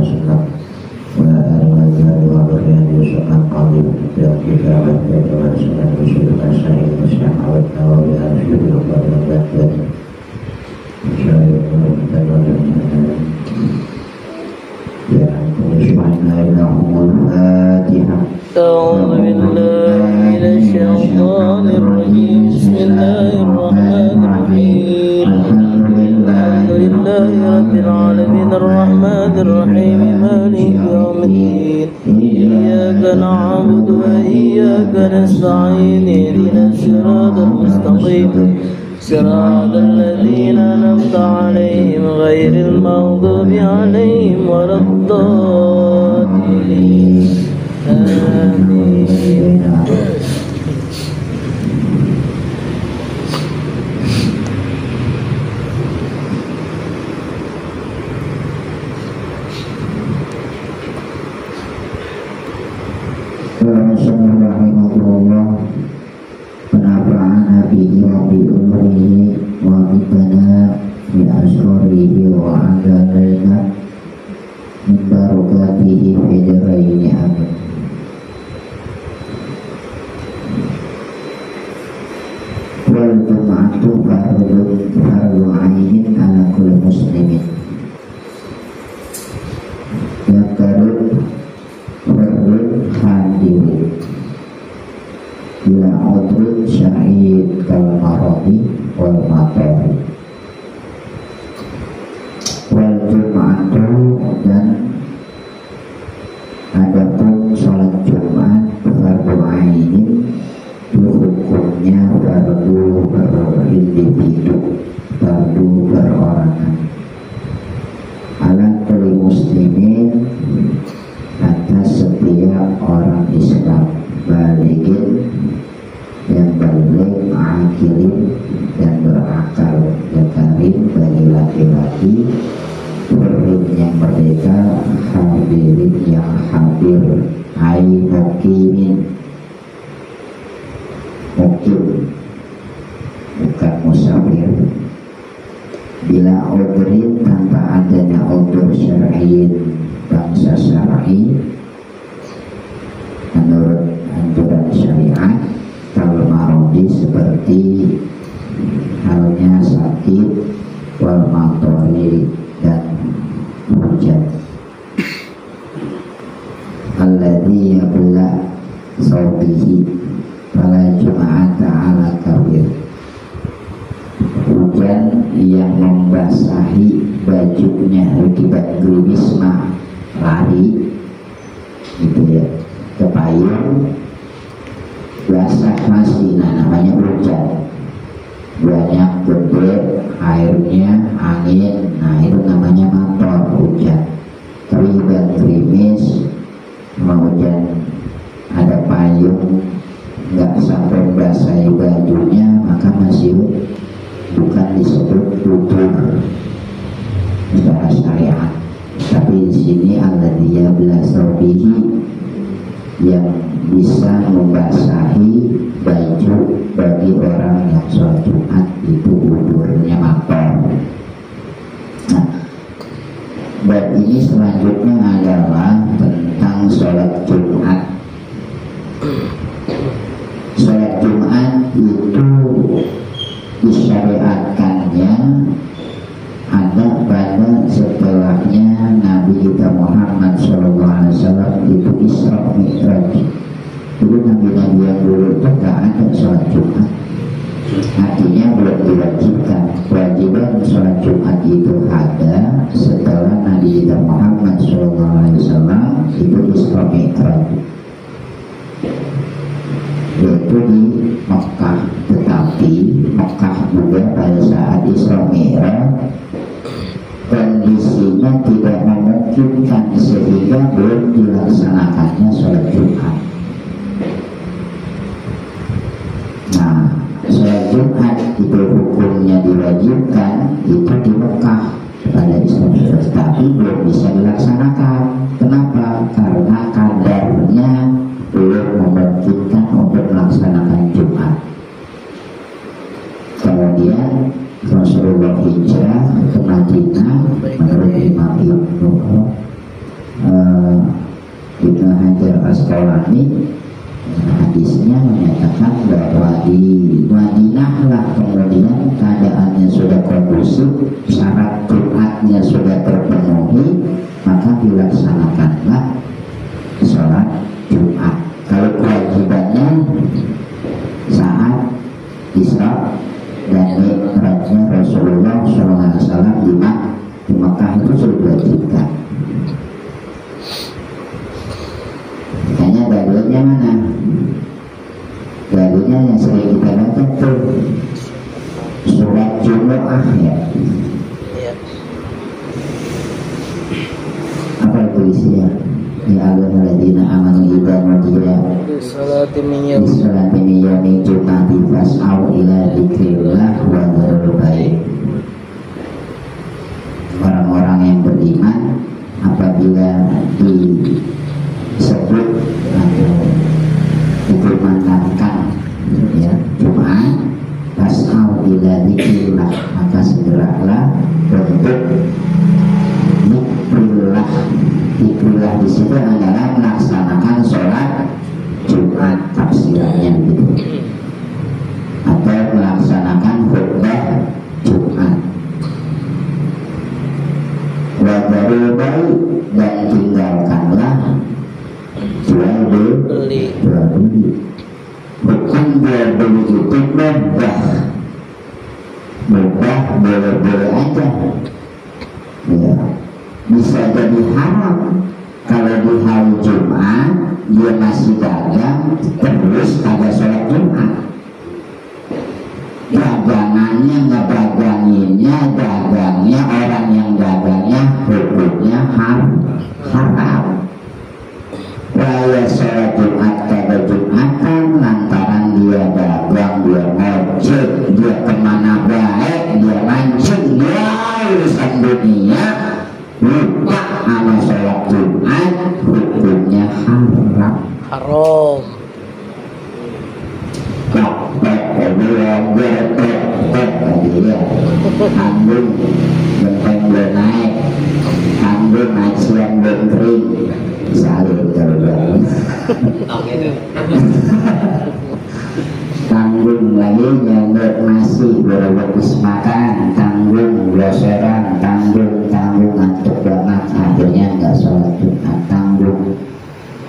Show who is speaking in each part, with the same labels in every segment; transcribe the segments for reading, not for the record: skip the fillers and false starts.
Speaker 1: wasallam wa alihi wa sahbihi qadim dan kita berdoa salat bersyukur sayyid Muhammad Nawawi al-Syukur pada badan insyaallah kita berdoa ya Bismillahirrahmanirrahim.
Speaker 2: A'udzu billahi minasyaitonir rajim. Bismillahirrahmanirrahim. Alhamdulillahi rabbil alamin arrahmanir rahim maliki yaumiddin. Iyyaka na'budu wa iyyaka nasta'in. Ihdinas siratal mustaqim. صراط الذين أنعمت عليهم غير المغضوب عليهم ولا الضالين آمين.
Speaker 1: Penafa'an nabihi wa bi umrihi wa bitana bi asrarihi wa adalaina min barokatihi fi daraini amin. Wal jum'atu fardu ainin ala kulli muslimin yakarun fardu hadirin bila udrun syahid kal maradi wal matari wal jum'atu dan adapun sholat Jumat fardu ainin hukumnya fardu berindividu, fardu perorangan ala kulli muslimin atas setiap orang Islam baligin yang balik, akilin dan berakal, yakarin bagi laki-laki, berin yang merdeka, hadirin yang hadir, ai mukimin, mukim bukan musafir, bila udrin tanpa adanya udur syar'iin bangsa syar'i menurut anjuran syariat, kalau marodi seperti halnya sakit, wal matori dan hujan. Alladzi yabla sawbihi fala jum'ata ala kafir. Hujan yang membasahi bajunya akibat gerimis mah lari gitu ya, ke payung basah masih, namanya hujan, banyak gede airnya, angin, nah itu namanya mator hujan. Keriban gerimis, mau hujan ada payung nggak sampai basahi bajunya, maka masih bukan disebut udur secara syariat. Tapi di sini alladzi yablasobihi, yang bisa membasahi baju bagi orang yang sholat Jumat itu udurnya mator. Nah, bab ini selanjutnya adalah tentang sholat Jumat. Sholat Jumat itu disyariatkannya ada pada setelahnya Nabi kita Muhammad SAW itu Isra Mi'raj. Dulu Nabi-Nabi yang dulu itu gak ada sholat Jumat, artinya belum diwajibkan. Kewajiban sholat Jumat itu ada setelah Nabi kita Muhammad SAW itu Isra Mi'raj, yaitu di Mekah. Tetapi Mekah juga pada saat Isra Mi'raj kondisinya tidak memungkinkan sehingga belum dilaksanakannya sholat Jumat. Nah, sholat Jumat itu hukumnya diwajibkan itu di Mekah pada Isra Mi'raj, tapi belum bisa dilaksanakan. Kenapa? Karena kadarnya belum memungkinkan untuk melaksanakan Jumat. Kemudian Rasulullah hijrah ke Madinah menurut Imam Ibnu Al-Asqalani hadisnya menyatakan bahwa di Madinah lah kemudian keadaannya sudah kondusif, syarat Jumatnya sudah terpenuhi, maka dilaksanakanlah sholat Jumat. Kalau kewajibannya saat Isra dan Mi'rajnya Rasulullah SAW di Makkah itu sudah diwajibkan. Makanya dalilnya mana? Dalilnya yang sering kita baca tuh surat Jumu'ah ya. Apa itu isinya? Ya ayyuhalladzina amanu idza nudiya lis-salati min yaumil jum'ati fas'au ila dzikrillah wa dzarul bai'. Orang-orang yang beriman apabila disebut atau dikumandangkan ya Jumat, fas'au ila dzikrillah, maka segeralah untuk Dikrilah di situ adalah melaksanakan sholat Jumat tafsirannya gitu, atau melaksanakan khutbah Jumat. Wajarul baik, dan tinggalkanlah jual beli. Bukan jual beli itu mubah boleh-boleh aja ya. Bisa jadi haram kalau di hari Jumat dia masih dagang terus ada sholat Jumat. Dagangannya ngedaganginnya, dagangnya orang yang dagangnya hukumnya haram. Raya sholat Jumat pada Jumatan lantaran dia dagang, dia ngojek, dia kemana baik, dia mancing, dia urusan dunia, lupa sama sholat Jumat, hukumnya haram. Tanggung genteng belum naik, tanggung macian belum kering, salib terus. Tanggung lagi nyambut nasi berebut makan, tanggung bloseran, tanggung ngantuk banget, akhirnya nggak sholat Jumat. Tanggung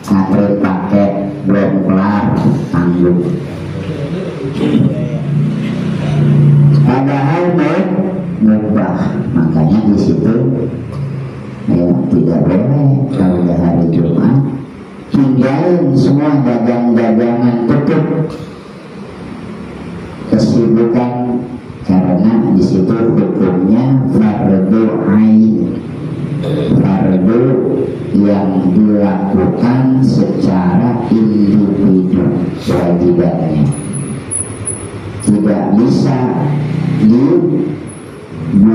Speaker 1: ngantri paket belum kelar, tanggung. Padahal mubah, makanya di situ ya tidak boleh kalau udah hari Jumat tinggalin semua dagang-dagangan, tutup kesibukan, karena di situ hukumnya fardu ain, fardu yang dilakukan secara individu kewajibannya. Tidak bisa digugurkan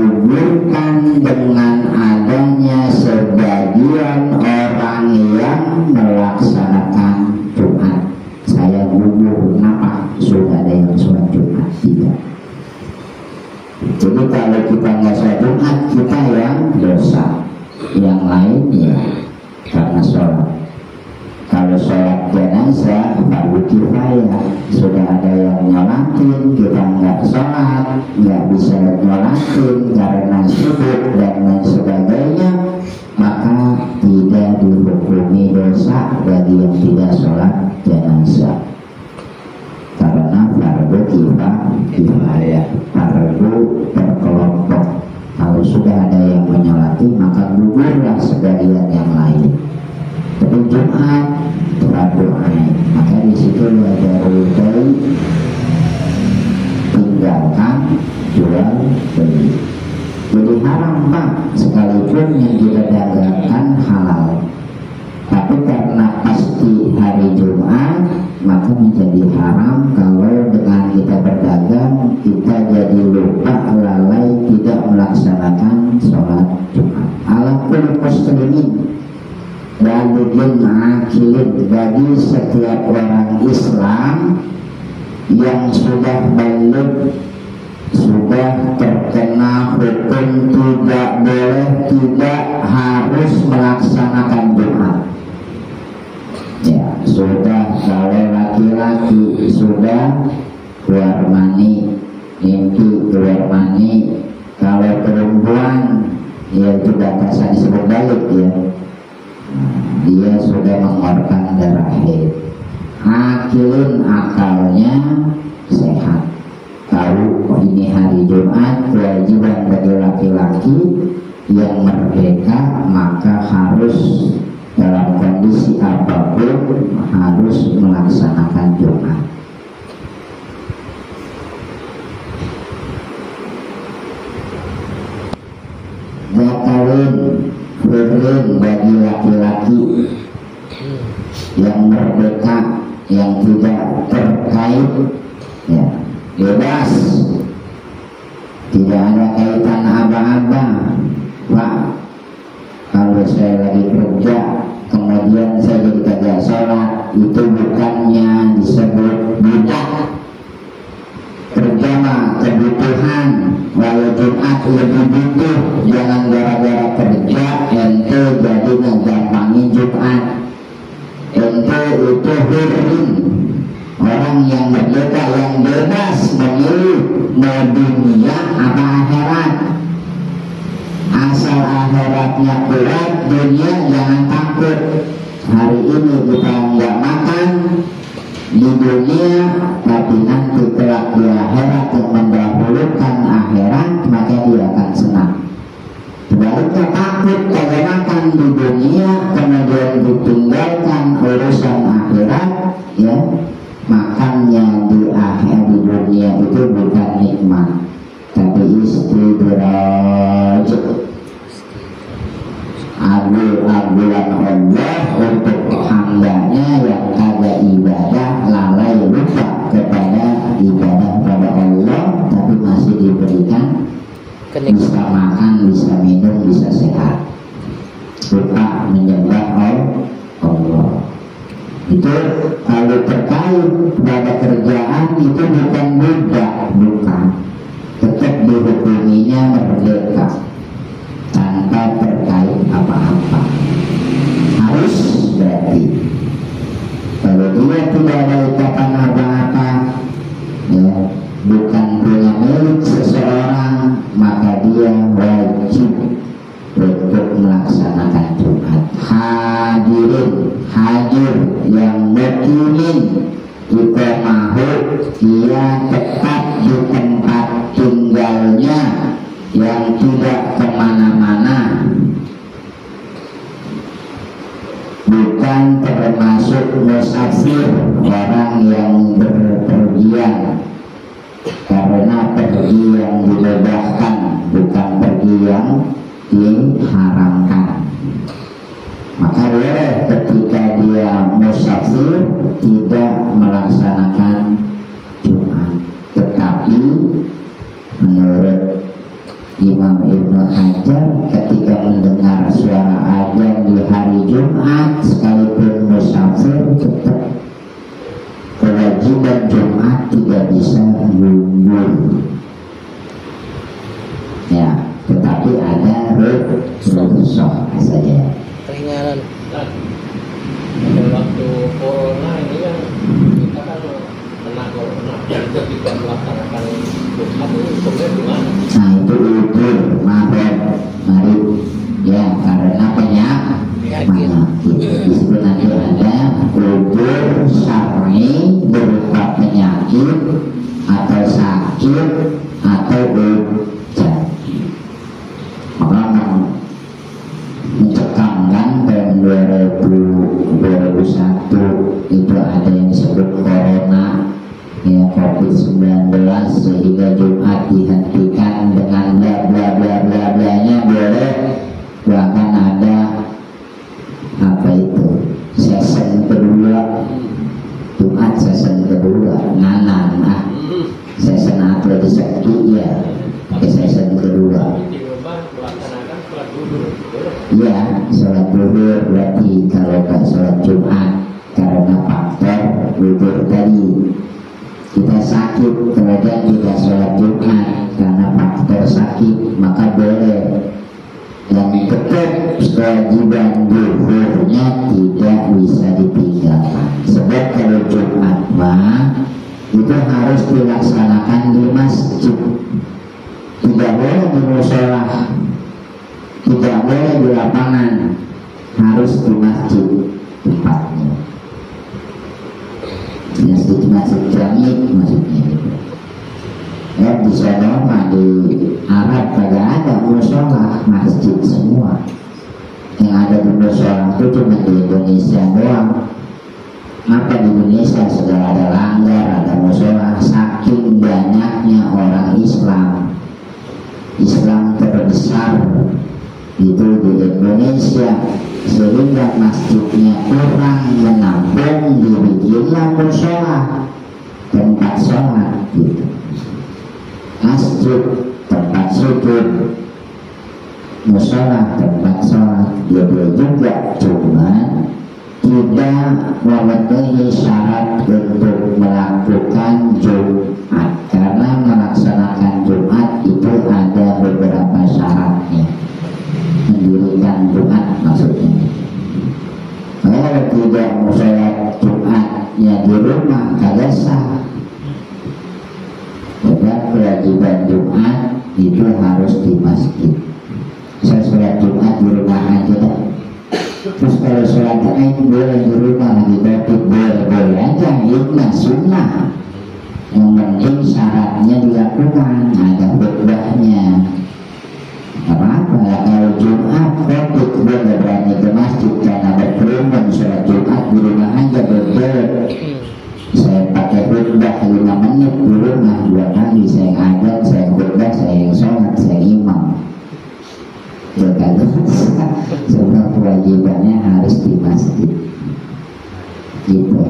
Speaker 1: dengan adanya sebagian orang yang melaksanakan Jumat. Saya gugur, kenapa? Sudah ada yang sholat Jumat. Tidak. Jadi kalau kita nggak sholat Jumat, kita yang dosa. Yang lain ya karena sholat. Kalau sholat jenazah fardu kifayah, sudah ada yang nyolatin, kita nggak sholat, nggak bisa nyolatin karena sibuk dan lain sebagainya, maka tidak dihukumi dosa bagi yang tidak sholat jenazah. Karena fardu kifayah, fardu berkelompok. Kalau sudah ada yang menyolati, maka gugurlah sebagian yang lain. Tapi Jumat fardu ain, maka di situ ada rukun tinggalkan jual beli. Jadi haram Pak, sekalipun yang kita dagangkan halal, tapi karena pasti hari Jumat, maka menjadi haram kalau dengan kita berdagang kita jadi lupa, lalai, tidak melaksanakan sholat Jumat. Alakul muslimin dan akilin, bagi setiap orang Islam yang sudah balik, sudah terkena hukum tidak boleh, tidak harus melaksanakan Jumat. Ya, biasa disebut balik ya. Dia sudah mengeluarkan darah haid. Akilun, akalnya sehat, tahu ini hari Jumat, kewajiban bagi laki-laki yang merdeka maka harus dalam kondisi apapun harus melaksanakan Jumat. Zakalun, firlun bagi laki-laki yang merdeka, yang tidak terkait ya, bebas, tidak ada kaitan aba-aba. Pak, kalau saya lagi kerja kemudian saya jadi kagak sholat, itu bukannya disebut budak. Kerja mah kebutuhan, walau Jumat lebih butuh. Jangan gara-gara kerja ente jadi ngegampangin Jumat. Ente itu hurun, orang yang merdeka, yang bebas memilih mau dunia apa akhirat. Asal akhiratnya kuat, dunia jangan takut. Hari ini kita nggak makan di dunia, tapi nanti kelak di akhirat yang mendahulukan akhirat, maka dia akan senang. Sebaliknya takut kagak makan di dunia, kemudian ditinggalkan urusan akhirat, ya makannya di akhirat di dunia itu bukan nikmat, tapi istidraj. Agulan Allah untuk hambanya yang kagak ibadah, lalai lupa kepada ibadah pada Allah, tapi masih diberikan bisa makan, bisa minum, bisa sehat, lupa menyembah Allah. Itu kalau terkait pada kerjaan itu bukan budak, bukan, tetap dihukuminya merdeka tanpa terkait apa-apa. Harus berarti kalau dia tidak ada ikatan apa-apa, ya, bukan punya milik seseorang, maka dia wajib untuk melaksanakan Jumat. Hadirin, hadir yang mukimin iqamahu, dia tetap di tempat tinggalnya, yang tidak kemana-mana, bukan termasuk musafir, orang yang berpergian, karena pergi yang dibebaskan, bukan pergi yang diharamkan. Maka boleh ketika dia musafir tidak melaksanakan Jumat. Tetapi menurut Imam Ibnu Hajar, ketika mendengar suara azan di hari Jumat sekalipun musafir, tetap kewajiban Jumat tidak bisa gugur. Ya, tetapi ada rukhsah saja.
Speaker 2: Keringanan.
Speaker 3: Pada waktu corona ini kan kita kan kena corona, ketika melaksanakan Jumat ini sebenarnya gimana?
Speaker 1: Nah itu udur, mari ya, karena penyakit disebut nanti ada udur syar'i berupa penyakit atau sakit atau ujar. Maka mencekamkan tahun 2001 itu ada yang disebut corona, ya, COVID-19, sehingga Jumat dihentikan dengan bla bla bla bla bla nya boleh. Bahkan ada apa itu season kedua Jumat, season kedua nganan, season atlet diseki ya, pakai season kedua. Ya, sholat zuhur berarti kalau nggak sholat Jumat karena faktor zuhur tadi. Kita sakit kemudian kita sholat Jumat karena faktor sakit, maka boleh. Yang tetap kewajiban zuhurnya tidak bisa ditinggalkan. Sebab kalau Jumat mah itu harus dilaksanakan di masjid, tidak boleh di musola. tidak boleh di lapangan, harus di masjid tempatnya. Masjid jami maksudnya gitu. Ya di sana mah di Arab kagak ada musola, masjid semua. Yang ada di musola itu cuma di Indonesia doang. Maka di Indonesia sudah ada langgar, ada musola, saking banyaknya orang Islam terbesar itu di Indonesia, sehingga masjidnya kurang menampung, dibikinlah musola, tempat sholat gitu. Masjid tempat sujud, musola tempat sholat, dia juga cuma tidak memenuhi syarat untuk melakukan Jumat, karena melaksanakan Jumat itu ada beberapa syaratnya. Mendirikan Jumat maksudnya. Kalau tidak mau sholat Jumatnya di rumah kagak sah. Sebab kewajiban Jumat itu harus di masjid. Saya sholat Jumat di rumah aja dah. Terus kalau sholat Id boleh di rumah lagi, tapi boleh aja, itu sunnah. Yang penting syaratnya dilakukan, ada khutbahnya. Apa-apa kalau Jumat khotib boleh berani ke masjid karena berkerumun, sholat Jumat di rumah aja boleh. Saya pakai khutbah 5 menit di rumah 2 kali, saya ngajar, saya khutbah, saya sholat, saya imam. Jadi semua kewajibannya harus di masjid gitu.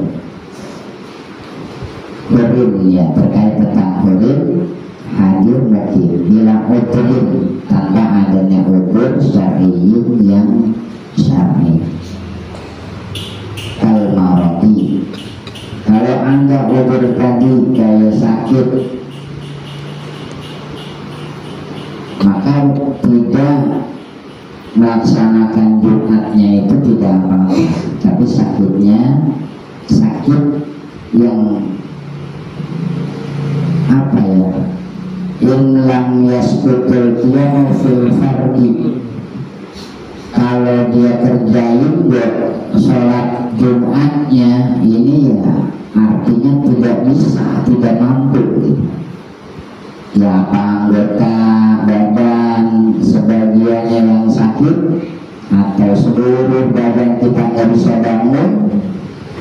Speaker 1: Hurim ya, terkait tentang hurim, hadir bagi bila udhrin tanpa adanya udhur syar'iyyun yang syar'i. Al-maradi, kalau anda udhur tadi kayak sakit, maka tidak melaksanakan Jumatnya itu tidak apa-apa, tapi sakitnya sakit yang apa ya, in lam yasqutul qiyamu fil fardi, kalau dia kerjain buat sholat Jumatnya ini ya artinya tidak bisa, tidak mampu gitu. Ya apa anggota badan sebagiannya yang sakit atau seluruh badan kita nggak bisa bangun,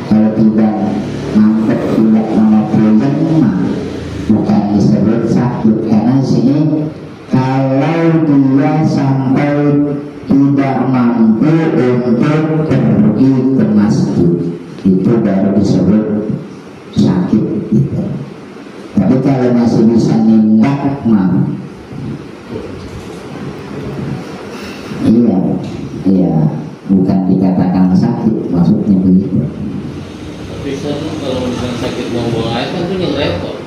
Speaker 1: kalau tidak mampu, tidak mampu mah bukan disebut sakit. Karena sini kalau dia sampai tidak mampu untuk pergi ke masjid, itu baru disebut sakit gitu. Tapi kalau masih bisa nindak mah, iya, bukan dikatakan sakit, maksudnya begitu.
Speaker 3: Tapi kalau misalnya sakit mau buang air kan itu yang repot.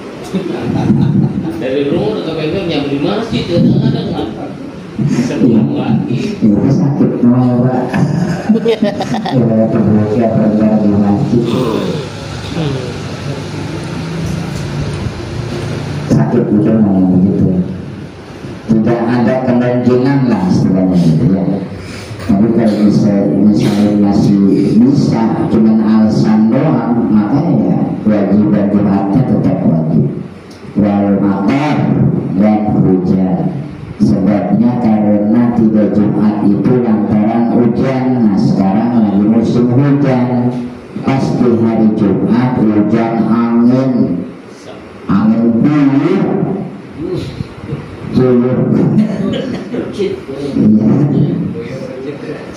Speaker 3: Dari rumah udah kepegang yang di masjid, kadang-kadang nggak bisa pulang lagi.
Speaker 1: Itu sakit mau Pak. Ya terbuka pergi di masjid. Sakit itu yang begitu, tidak ada kemungkinan lah istilahnya gitu ya. Tapi kalau misalnya masih bisa cuman alasan doang, maka ya kewajiban Jumatnya tetap wajib. Wal matar dan hujan, sebabnya karena tidak Jumat itu lantaran hujan. Nah sekarang lagi musim hujan, pasti hari Jumat hujan, angin buyur.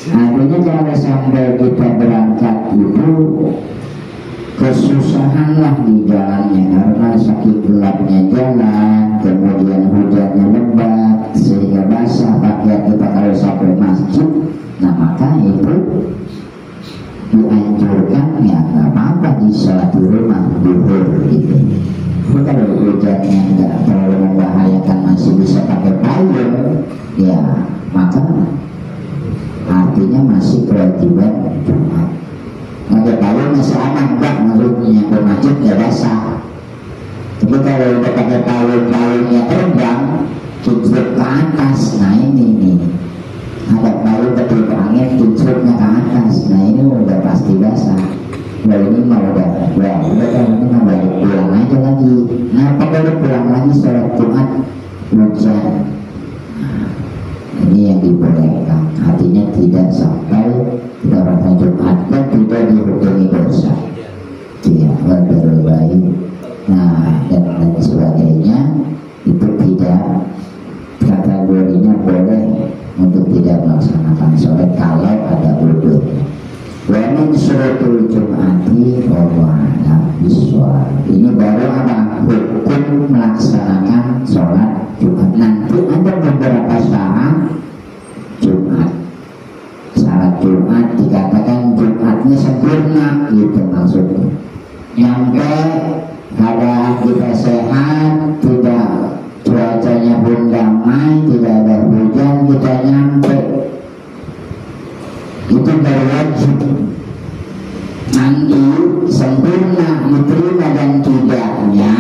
Speaker 1: Artinya kalau sampai kita berangkat itu kesusahan lah di jalannya, karena saking gelapnya jalan, kemudian hujannya lebat sehingga basah pakaian kita kalau sampai masjid. Nah maka itu dianjurkan ya nggak apa-apa di sholat di rumah duhur gitu. Kalau hujannya nggak terlalu membahayakan, masih bisa pakai payung, ya maka artinya masih kewajiban Jumat. Pakai payung masih aman, enggak maksudnya ke masjid nggak basah. Tapi kalau udah pakai payungnya terbang, tutup ke atas, nah ini nih ada baru betul angin tuncuknya ke atas. Nah ini udah pasti basah. Nah ini mah udah ini mah balik pulang aja lagi. Nah kalau pulang lagi sholat Jumat hujan, ini yang dibolehkan. Artinya tidak sampai kita rasa Jumat dan tidak dihukumi dosa. Tidak berbaik. Nah dan lain sebagainya itu tidak kategorinya boleh untuk tidak melaksanakan sholat kalau ada udzur. Wa min syurutul Jum'ati wallahu biswab. Ini baru apa? Hukum melaksanakan sholat Jumat. Nanti ada beberapa syarat Jumat. Syarat Jumat dikatakan Jumatnya sempurna, itu maksudnya. Nyampe pada kita sehat, tidak cuacanya pun damai, tidak ada hujan, kita nyampe. Itu baru wajib. Nanti sempurna diterima dan tidaknya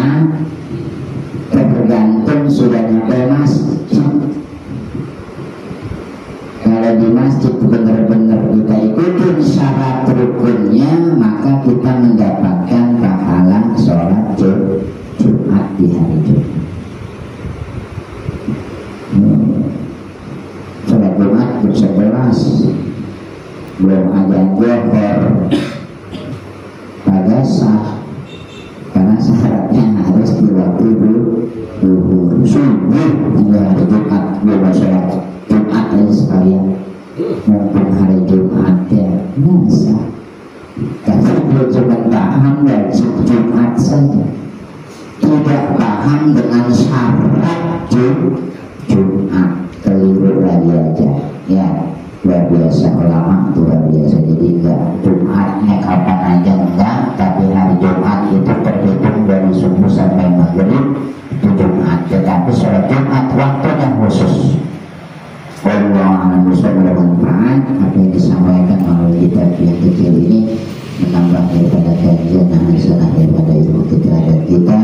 Speaker 1: tergantung sudah nyampe masjid. Kalau di masjid benar-benar kita ikuti syarat rukunnya, maka kita mendapatkan pahala sholat Jumat di hari Jumat. Sholat Jumat bersebelas, belum ada Zuhur pada sah, karena syaratnya harus di waktu duhur subuh hingga hari Jumat. Belum sholat Jumat aja sekalian, mumpung hari Jumat ya bisa. Tapi belum cuma paham wajib Jumat saja, tidak paham dengan syarat Jumat, keliru lagi aja ya. Luar biasa ulama, luar biasa. Jadi enggak Jumatnya kapan aja enggak, tapi hari Jumat itu terhitung dari subuh sampai maghrib itu Jumat. Tetapi sholat Jumat waktunya khusus. Allah bisa bermanfaat apa yang disampaikan oleh kitab yang kecil ini, menambah daripada kajian dan hasanah daripada ilmu kita dan kita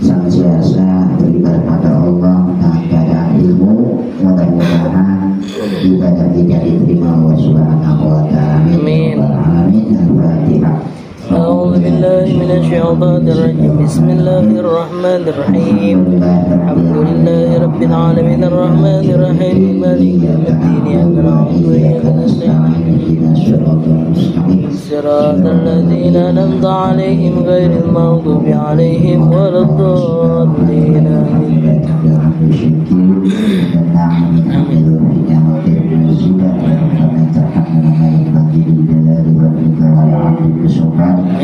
Speaker 1: senantiasa beribadah pada Allah dan pada ilmu. Mudah-mudahan ibadah kita diterima Allah Subhanahu wa taala. Amin. Al-Fatihah.
Speaker 2: أعوذ بالله من الشيطان الرجيم. بسم الله الرحمن الرحيم. الحمد لله رب العالمين الرحمن الرحيم مالك يوم الدين إياك نعبد وإياك نستعين صراط الذين أنعمت عليهم غير المغضوب عليهم ولا الضالين.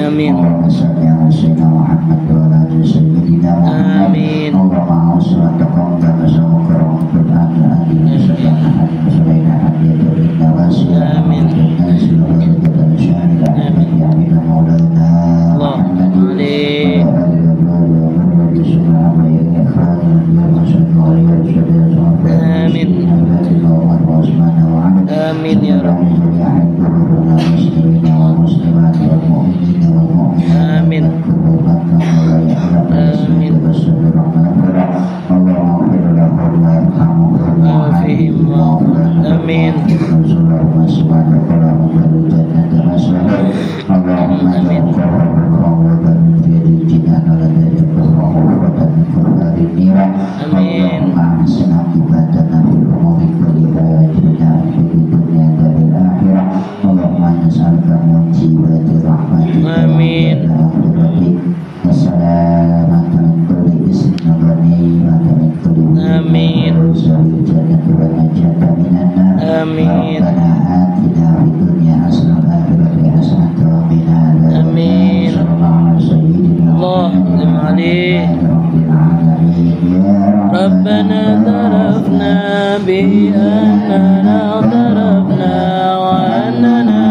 Speaker 2: آمين.
Speaker 1: اللهم صل على سيدنا محمد وعلى آل سيدنا محمد.
Speaker 2: آمين.
Speaker 1: اللهم أوصل تقبل زمك القرآن العظيم سبحان حديث سبحان حديث النواس. آمين. الناس وجد الشان الأحمد يعمل مولانا محمد عليه
Speaker 2: آمين يا رب. آمين. آمين. ربنا اعترفنا بأننا اعترفنا وأننا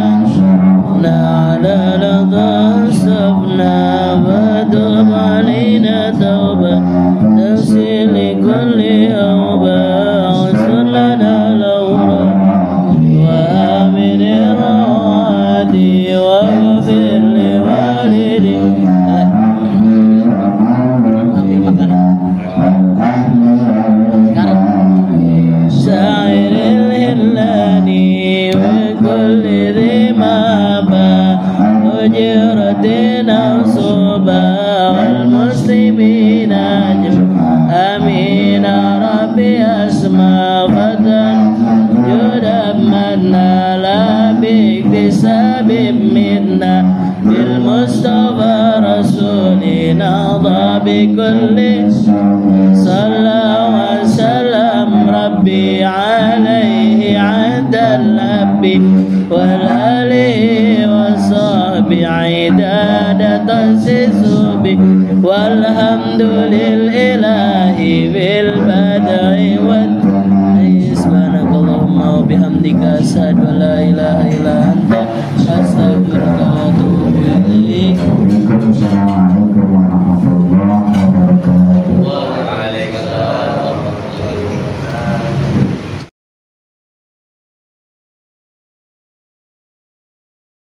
Speaker 2: على لظى أسفنا فتب علينا توبة تغسل لكل أوبة واغفر لنا الأوبة وآمن الروادي واغفر لوالدينا سائر الهلال كل ذي مابا أجرة أو صوبا والمسلمين آمين ربي أسمى فتن يدمنا لا باكتساب منا بالمصطفى رسولنا بكل صلى وسلم ربي عليه عند اللب والآله وصحبه عداد السسوب والحمد لله بالبدع والتحيي سبحانك اللهم وبحمدك أشهد أن لا إله إلا أنت